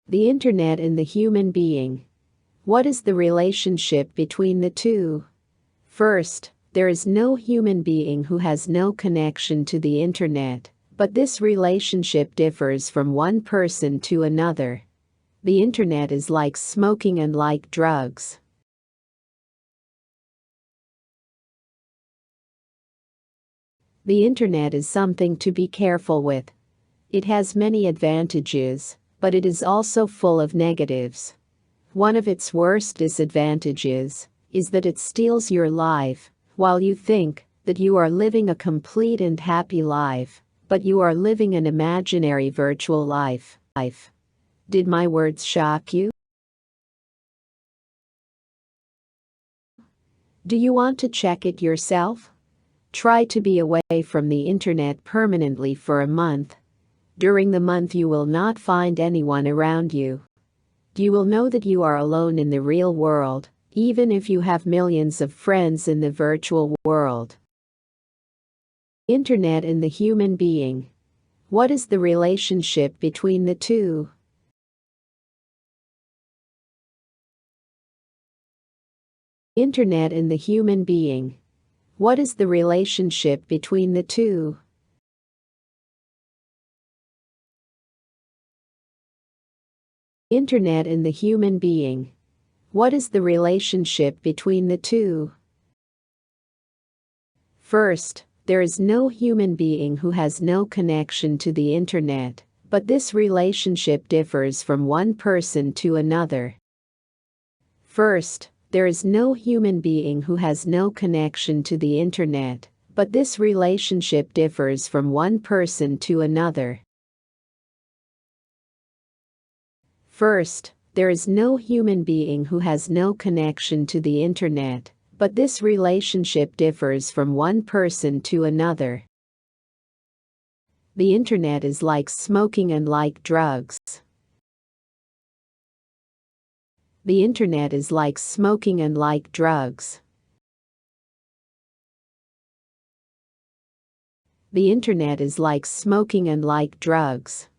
The internet and the human being. What is the relationship between the two? First, there is no human being who has no connection to the internet, but this relationship differs from one person to another. The internet is like smoking and like drugs. The internet is something to be careful with. It has many advantages, but it is also full of negatives. One of its worst disadvantages is that it steals your life while you think that you are living a complete and happy life, but you are living an imaginary virtual life. Did my words shock you? Do you want to check it yourself? Try to be away from the internet permanently for a month. During the month you will not find anyone around you. You will know that you are alone in the real world, even if you have millions of friends in the virtual world. Internet and the human being. What is the relationship between the two? Internet and the human being. What is the relationship between the two? Internet and the human being. What is the relationship between the two? First, there is no human being who has no connection to the internet, but this relationship differs from one person to another. First, there is no human being who has no connection to the internet, but this relationship differs from one person to another. First, there is no human being who has no connection to the internet, but this relationship differs from one person to another. The internet is like smoking and like drugs. The internet is like smoking and like drugs. The internet is like smoking and like drugs.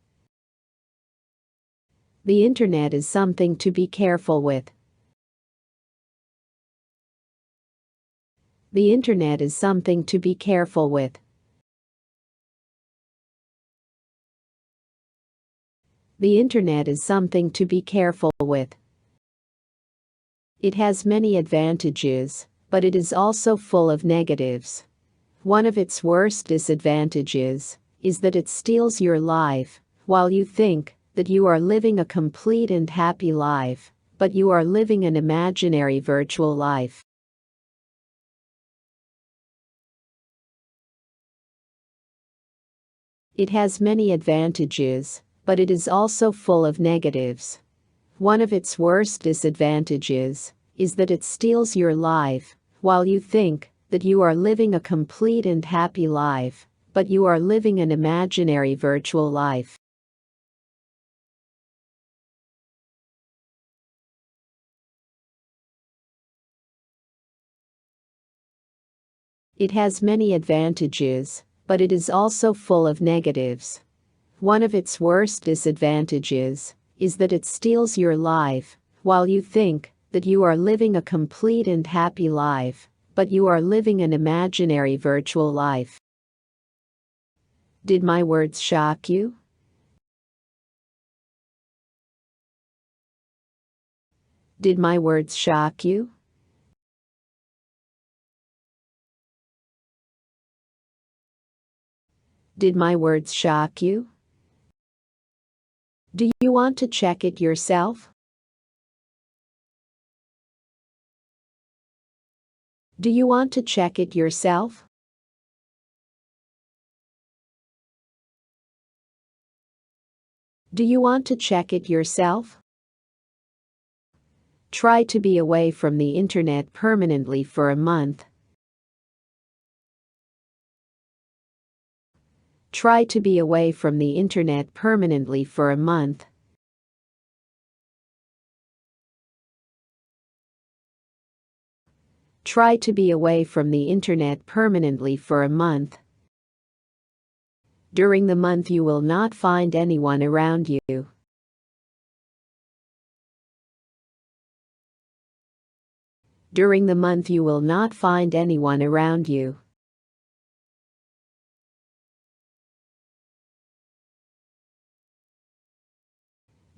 The internet is something to be careful with. The internet is something to be careful with. The internet is something to be careful with. It has many advantages, but it is also full of negatives. One of its worst disadvantages is that it steals your life while you think that you are living a complete and happy life, but you are living an imaginary virtual life. It has many advantages, but it is also full of negatives. One of its worst disadvantages is that it steals your life while you think that you are living a complete and happy life, but you are living an imaginary virtual life. It has many advantages, but it is also full of negatives. One of its worst disadvantages is that it steals your life while you think that you are living a complete and happy life, but you are living an imaginary virtual life. Did my words shock you? Did my words shock you? Did my words shock you? Do you want to check it yourself? Do you want to check it yourself? Do you want to check it yourself? Try to be away from the internet permanently for a month. Try to be away from the internet permanently for a month. Try to be away from the internet permanently for a month. During the month you will not find anyone around you. During the month you will not find anyone around you.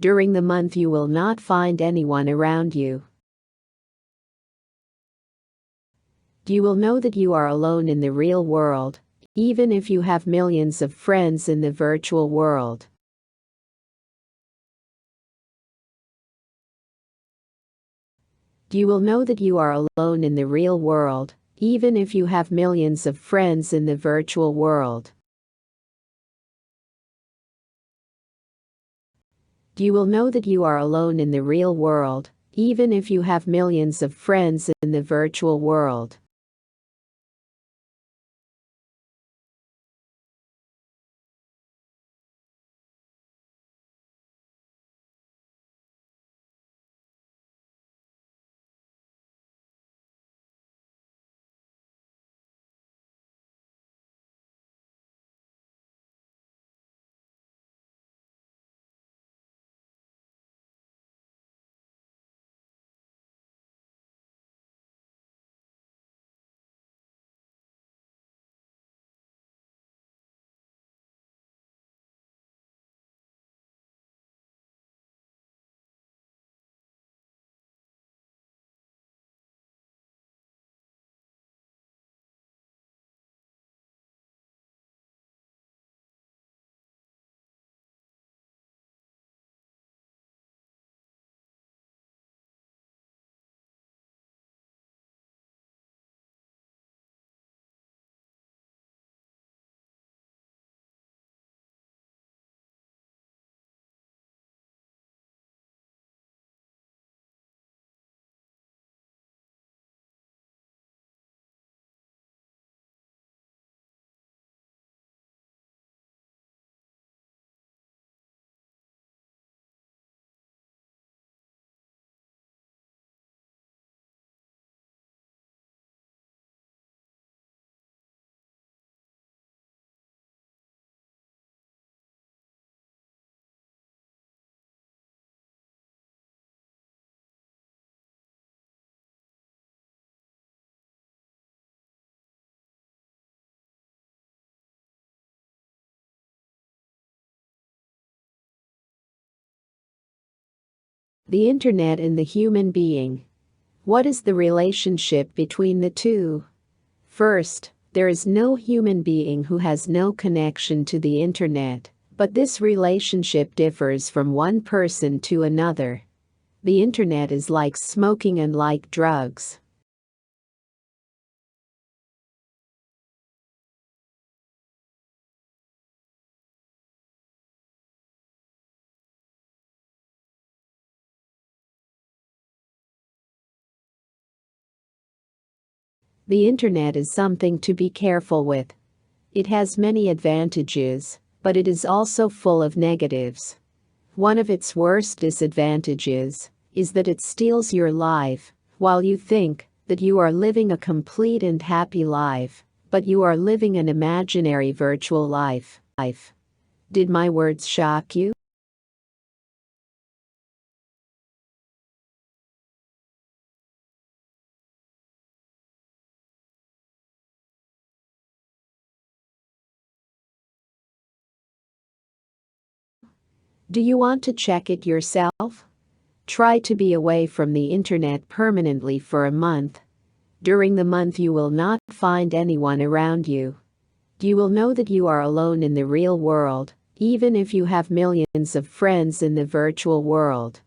During the month you will not find anyone around you. You will know that you are alone in the real world, even if you have millions of friends in the virtual world. You will know that you are alone in the real world, even if you have millions of friends in the virtual world. You will know that you are alone in the real world, even if you have millions of friends in the virtual world. The internet and the human being. What is the relationship between the two? First, there is no human being who has no connection to the internet, but this relationship differs from one person to another. The internet is like smoking and like drugs. The internet is something to be careful with. It has many advantages, but it is also full of negatives. One of its worst disadvantages is that it steals your life while you think that you are living a complete and happy life, but you are living an imaginary virtual life. Did my words shock you? Do you want to check it yourself? Try to be away from the internet permanently for a month. During the month you will not find anyone around you. You will know that you are alone in the real world, even if you have millions of friends in the virtual world.